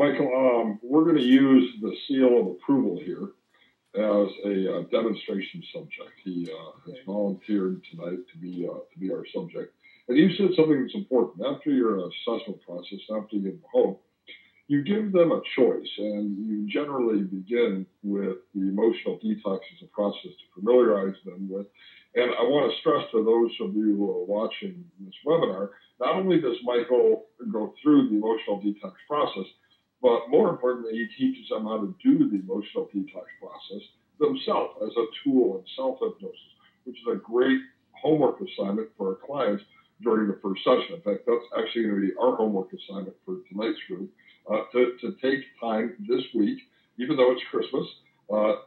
Michael, we're going to use the seal of approval here as a demonstration subject. He has volunteered tonight to be our subject. And you said something that's important. After your assessment process, after you get home, you give them a choice, and you generally begin with the emotional detox as a process to familiarize them with. And I want to stress to those of you who are watching this webinar, not only does Michael go through the emotional detox process, but more importantly, he teaches them how to do the emotional detox process themselves as a tool in self-hypnosis, which is a great homework assignment for our clients during the first session. In fact, that's actually going to be our homework assignment for tonight's group, to take time this week, even though it's Christmas,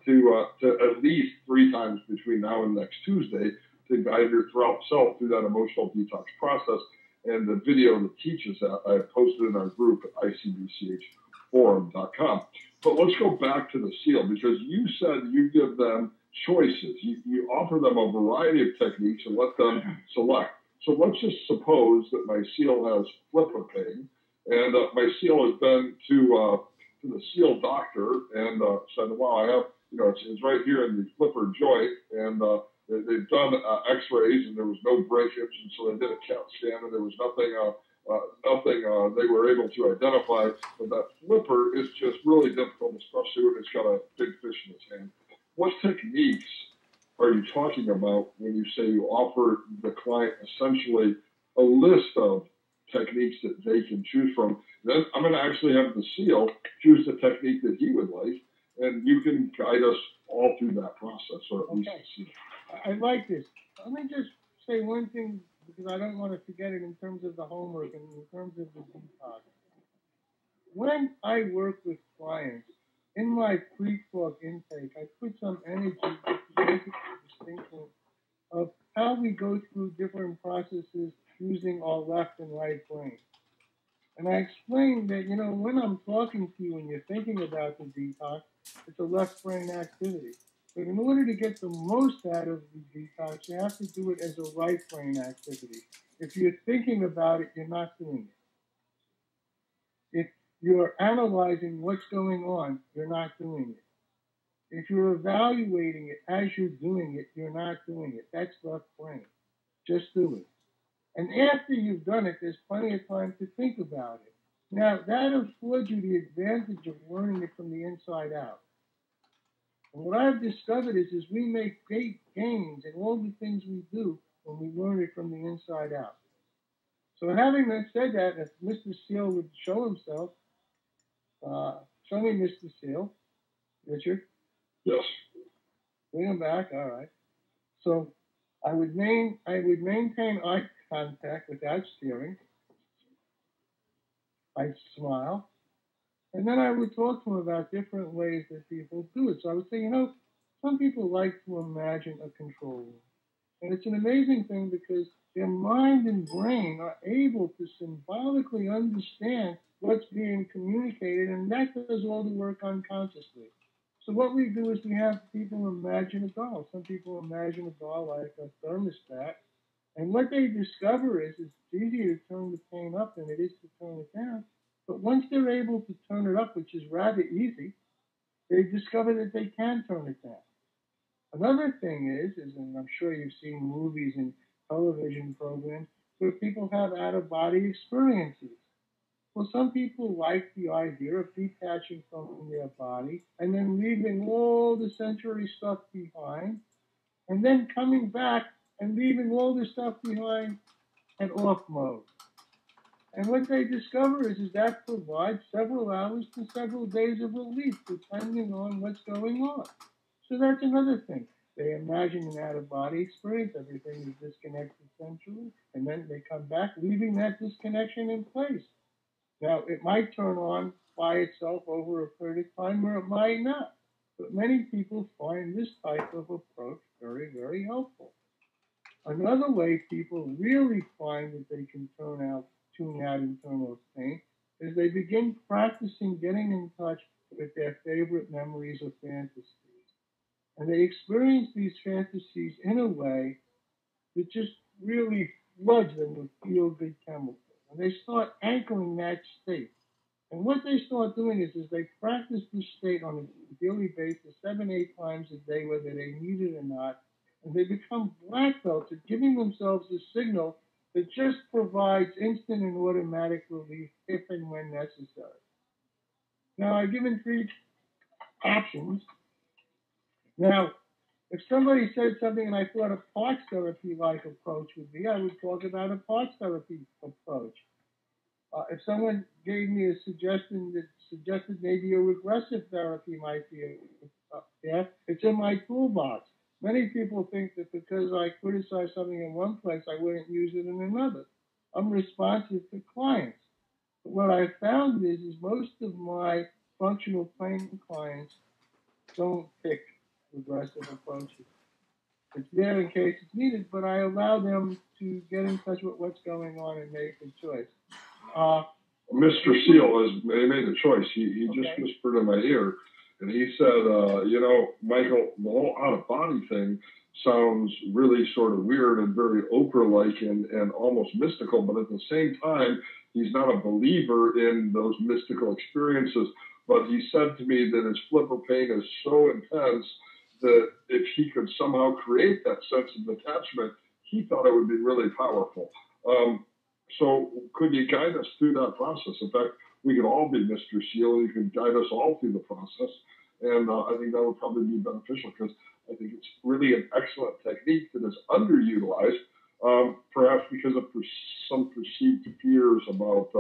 to at least 3 times between now and next Tuesday to guide your self through that emotional detox process. And the video that teaches that I have posted in our group at icbchforum.com. But let's go back to the seal, because you said you give them choices. You offer them a variety of techniques and let them select. So let's just suppose that my seal has flipper pain, and my seal has been to the seal doctor and said, "Wow, I have, it's right here in the flipper joint, and they've done X-rays, and there was no breakage, and so they did a CAT scan, and there was nothing they were able to identify, but that flipper is just really difficult, especially when it's got a big fish in its hand." What techniques are you talking about when you say you offer the client essentially a list of techniques that they can choose from? Then I'm going to actually have the seal choose the technique that he would like, and you can guide us all through that process, or at least the seal. I like this. Let me just say one thing, because I don't want to forget it in terms of the homework and in terms of the detox. When I work with clients, in my pre-talk intake, I put some energy into making the distinction of how we go through different processes using our left and right brain. And I explained that, when I'm talking to you and you're thinking about the detox, it's a left brain activity. But in order to get the most out of the detox, you have to do it as a right brain activity. If you're thinking about it, you're not doing it. If you're analyzing what's going on, you're not doing it. If you're evaluating it as you're doing it, you're not doing it. That's left brain. Just do it. And after you've done it, there's plenty of time to think about it. Now, that affords you the advantage of learning it from the inside out. And what I've discovered is we make great gains in all the things we do when we learn it from the inside out. So having said that, if Mr. Seal would show himself, show me Mr. Seal. Richard? Yes. Bring him back, all right. So I would maintain eye contact without steering. I'd smile. And then I would talk to him about different ways that people do it. So I would say, some people like to imagine a control room. And it's an amazing thing because their mind and brain are able to symbolically understand what's being communicated, and that does all the work unconsciously. So what we do is we have people imagine a doll. Some people imagine a doll like a thermostat. And what they discover is it's easier to turn the pain up than it is to turn it down. But once they're able to turn it up, which is rather easy, they discover that they can turn it down. Another thing is, and I'm sure you've seen movies and television programs where people have out-of-body experiences. Well, some people like the idea of detaching from their body and then leaving all the sensory stuff behind, and then coming back and leaving all the stuff behind at off mode. And what they discover is that provides several hours to several days of relief, depending on what's going on. So that's another thing. They imagine an out-of-body experience. Everything is disconnected centrally, and then they come back, leaving that disconnection in place. Now, it might turn on by itself over a period of time, or it might not. But many people find this type of approach very, very helpful. Another way people really find that they can tune out internal pain is they begin practicing getting in touch with their favorite memories or fantasies. And they experience these fantasies in a way that just really floods them with feel-good chemicals. And they start anchoring that state. And what they start doing is they practice this state on a daily basis, 7, 8 times a day, whether they need it or not. And they become black belts at giving themselves a signal that just provides instant and automatic relief if and when necessary. Now, I've given 3 options. Now, if somebody said something and I thought a parts therapy-like approach would be, I would talk about a parts therapy approach. If someone gave me a suggestion that suggested maybe a regressive therapy might be, it's in my toolbox. Many people think that because I criticize something in one place, I wouldn't use it in another. I'm responsive to clients. But what I found is most of my functional training clients don't pick regressive approaches. It's there in case it's needed, but I allow them to get in touch with what's going on and make a choice. Mr. Seal has made a choice. He just whispered in my ear, and he said, Michael, the whole out-of-body thing sounds really sort of weird and very Oprah-like and almost mystical, but at the same time, he's not a believer in those mystical experiences. But he said to me that his flipper pain is so intense that if he could somehow create that sense of attachment, he thought it would be really powerful. So could you guide us through that process? In fact, we could all be Mr. Seal. You can guide us all through the process. And I think that would probably be beneficial because I think it's really an excellent technique that is underutilized, perhaps because of some perceived fears about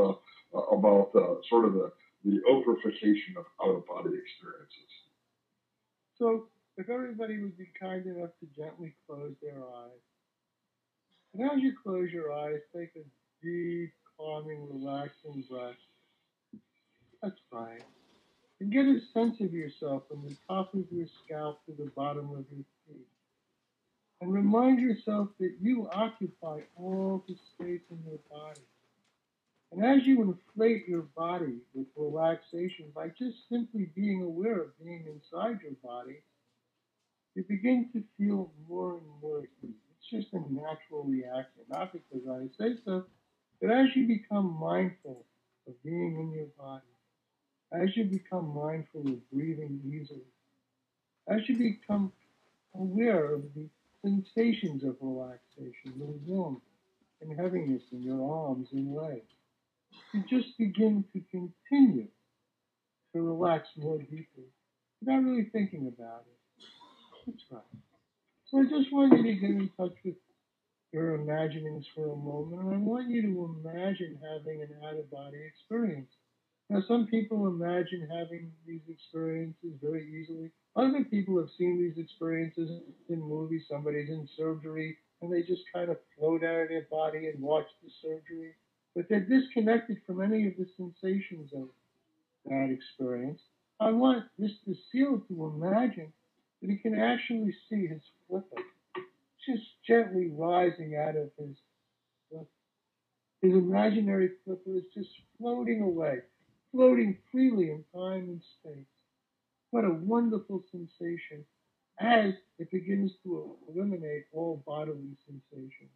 sort of the Oprahfication of out-of-body experiences. So if everybody would be kind enough to gently close their eyes. And as you close your eyes, take a deep, calming, relaxing breath. That's right. And get a sense of yourself from the top of your scalp to the bottom of your feet. And remind yourself that you occupy all the space in your body. And as you inflate your body with relaxation by just simply being aware of being inside your body, you begin to feel more and more at ease. It's just a natural reaction, not because I say so, but as you become mindful of being in your body, as you become mindful of breathing easily, as you become aware of the sensations of relaxation, the warmth and heaviness in your arms and legs, you just begin to continue to relax more deeply without really thinking about it. That's right. So I just want you to get in touch with your imaginings for a moment, and I want you to imagine having an out-of-body experience. Now, some people imagine having these experiences very easily. Other people have seen these experiences in movies. Somebody's in surgery, and they just kind of float out of their body and watch the surgery. But they're disconnected from any of the sensations of that experience. I want Mr. Seal to imagine that he can actually see his flipper just gently rising out of his imaginary flipper is just floating away, floating freely in time and space. What a wonderful sensation as it begins to eliminate all bodily sensations.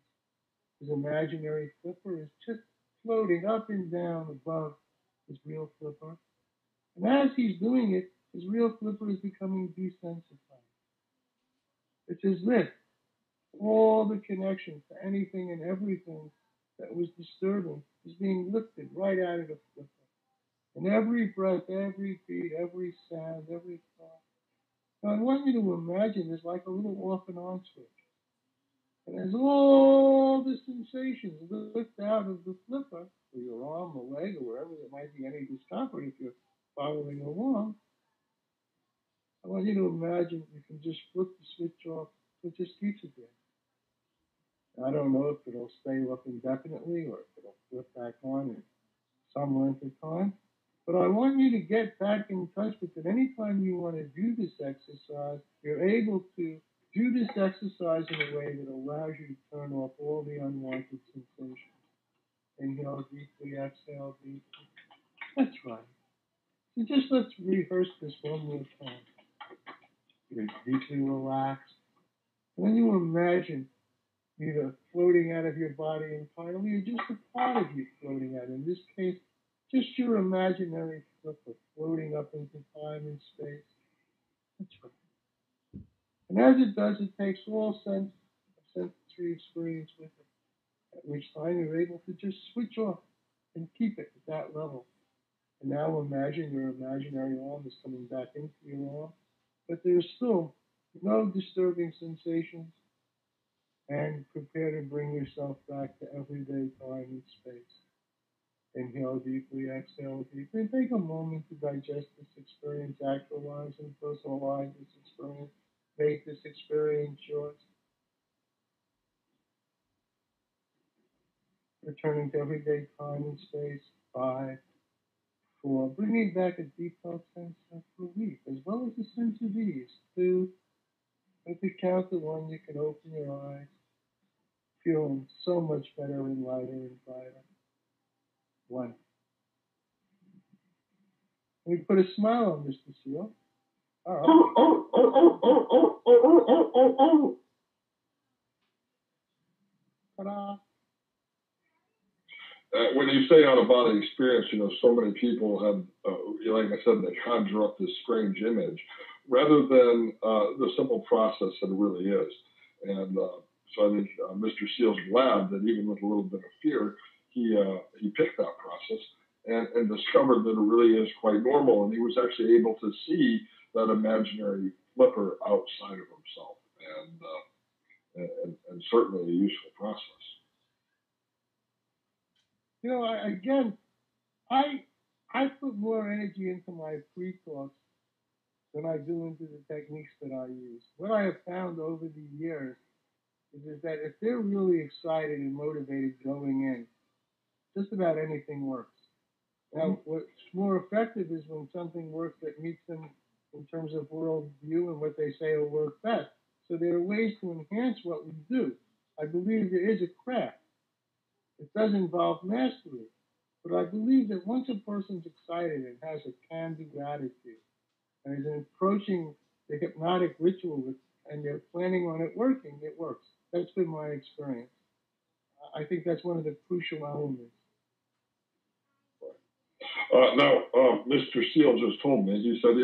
His imaginary flipper is just floating up and down above his real flipper. And as he's doing it, his real flipper is becoming desensitized. It's as if all the connection to anything and everything that was disturbing is being lifted right out of the flipper. And every breath, every beat, every sound, every thought. Now I want you to imagine it's like a little off and on switch. And as all the sensations lift out of the flipper, or your arm or leg or wherever there might be any discomfort if you're following along, I want you to imagine you can just flip the switch off. It just keeps it there. I don't know if it'll stay off indefinitely or if it'll flip back on in some length of time. But I want you to get back in touch with it. Anytime you want to do this exercise, you're able to do this exercise in a way that allows you to turn off all the unwanted sensations. Inhale deeply, exhale deeply. That's right. So just let's rehearse this one more time. You're deeply relaxed. And then you imagine either floating out of your body entirely or just a part of you floating out. In this case, Just your imaginary flipper floating up into time and space. That's right. And as it does, it takes all sense of sensory experience with it, at which time you're able to just switch off and keep it at that level. And now imagine your imaginary arm is coming back into your arm, but there's still no disturbing sensations, and prepare to bring yourself back to everyday time and space. Inhale deeply, exhale deeply, and take a moment to digest this experience, actualize and personalize this experience, make this experience yours. Returning to everyday time and space, 5, 4, bringing back a deep felt sense of relief, as well as a sense of ease. 2, at the count to 1, you can open your eyes, feeling so much better and lighter and brighter. 1. We put a smile on Mr. Seal. All right. Ta-da. When you say out-of-body experience, so many people have, like I said, they conjure up this strange image rather than the simple process that it really is. And so I think Mr. Seal's glad that even with a little bit of fear, he picked that process and discovered that it really is quite normal. And he was actually able to see that imaginary flipper outside of himself, and certainly a useful process. I put more energy into my pre-talks than I do into the techniques that I use. What I have found over the years is that if they're really excited and motivated going in, just about anything works. Now, what's more effective is when something works that meets them in terms of worldview and what they say will work best. So there are ways to enhance what we do. I believe there is a craft. It does involve mastery. But I believe that once a person's excited and has a can-do attitude and is approaching the hypnotic ritual and they're planning on it working, it works. That's been my experience. I think that's one of the crucial elements. Now, Mr. Seal just told me, he said,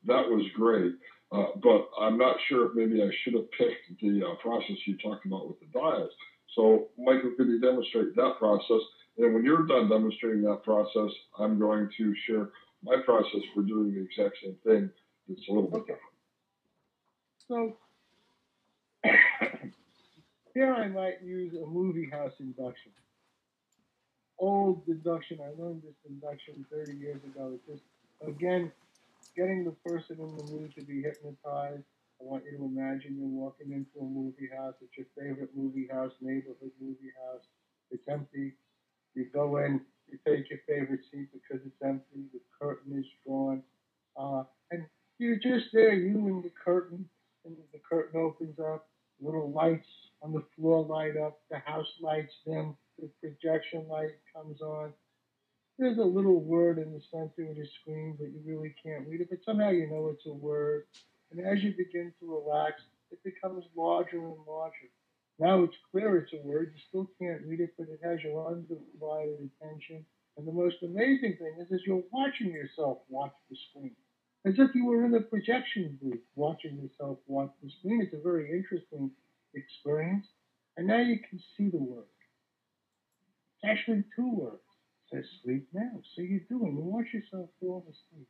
that was great, but I'm not sure if maybe I should have picked the process you talked about with the dials. So, Michael, could you demonstrate that process? And when you're done demonstrating that process, I'm going to share my process for doing the exact same thing. It's a little bit different. So here I might use a movie house induction. Old induction. I learned this induction 30 years ago. It's just, again, getting the person in the mood to be hypnotized. I want you to imagine you're walking into a movie house. It's your favorite movie house, neighborhood movie house. It's empty. You go in, you take your favorite seat because it's empty, the curtain is drawn, and you're just there, you and the curtain opens up, little lights on the floor light up, the house lights dim, the projection light comes on. There's a little word in the center of the screen, but you really can't read it, but somehow you know it's a word. And as you begin to relax, it becomes larger and larger. Now it's clear it's a word. You still can't read it, but it has your undivided attention. And the most amazing thing is you're watching yourself watch the screen, as if you were in a projection booth watching yourself watch the screen. It's a very interesting experience. And now you can see the word. It's actually 2 words. It says sleep now. So you do, and you watch yourself fall asleep.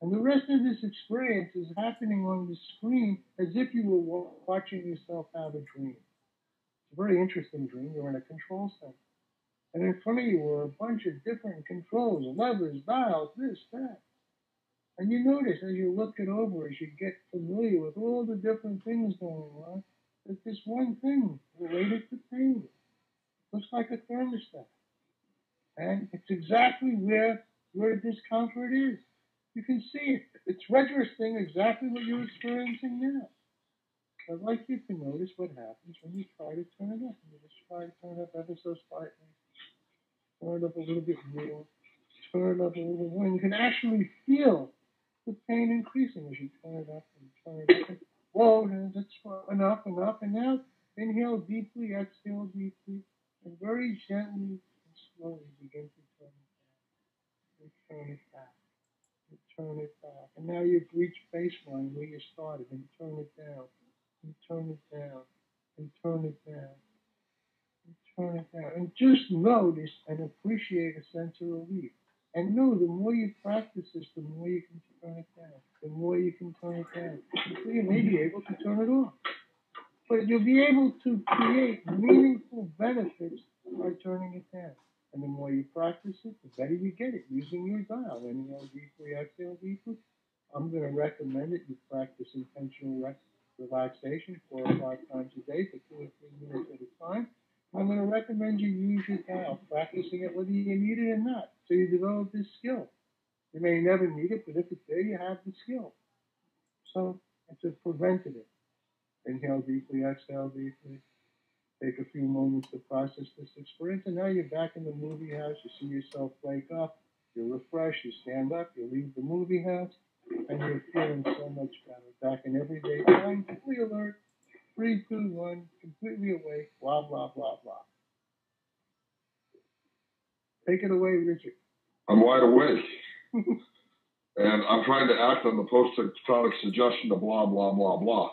And the rest of this experience is happening on the screen as if you were watching yourself have a dream. It's a very interesting dream. You're in a control center. And in front of you are a bunch of different controls, levers, dials, this, that. And you notice as you look it over, as you get familiar with all the different things going on, that this one thing related to pain looks like a thermostat. And it's exactly where discomfort is. You can see it. It's registering exactly what you're experiencing now. I'd like you to notice what happens when you try to turn it up. You just try to turn it up ever so slightly. Turn it up a little bit more. Turn it up a little bit more. And you can actually feel the pain increasing as you turn it up and turn it up. Whoa, that's enough. And now inhale deeply, exhale deeply, and very gently and slowly begin to turn it down. You turn it back. You turn it back. And now you've reached baseline where you started, and turn it down. And turn it down. And turn it down. And turn it down. And just notice and appreciate a sense of relief. And know the more you practice this, the more you can turn it down. The more you can turn it down. So you may be able to turn it off. But you'll be able to create meaningful benefits by turning it down. And the more you practice it, the better you get it using your dial. Inhale deeply, exhale deeply. I'm going to recommend it. You practice intentional relaxation 4 or 5 times a day for 2 or 3 minutes at a time. I'm going to recommend you use your dial, practicing it whether you need it or not, so you develop this skill. You may never need it, but if it's there, you have the skill. So it's a preventative. Inhale deeply, exhale deeply. Take a few moments to process this experience, and now you're back in the movie house. You see yourself wake up. You're refreshed. You stand up. You leave the movie house, and you're feeling so much better. Back in everyday time, fully alert. 3, 2, 1, completely awake. Blah blah blah blah. Take it away, Richard. I'm wide awake, and I'm trying to act on the post-hypnotic suggestion of blah blah blah blah.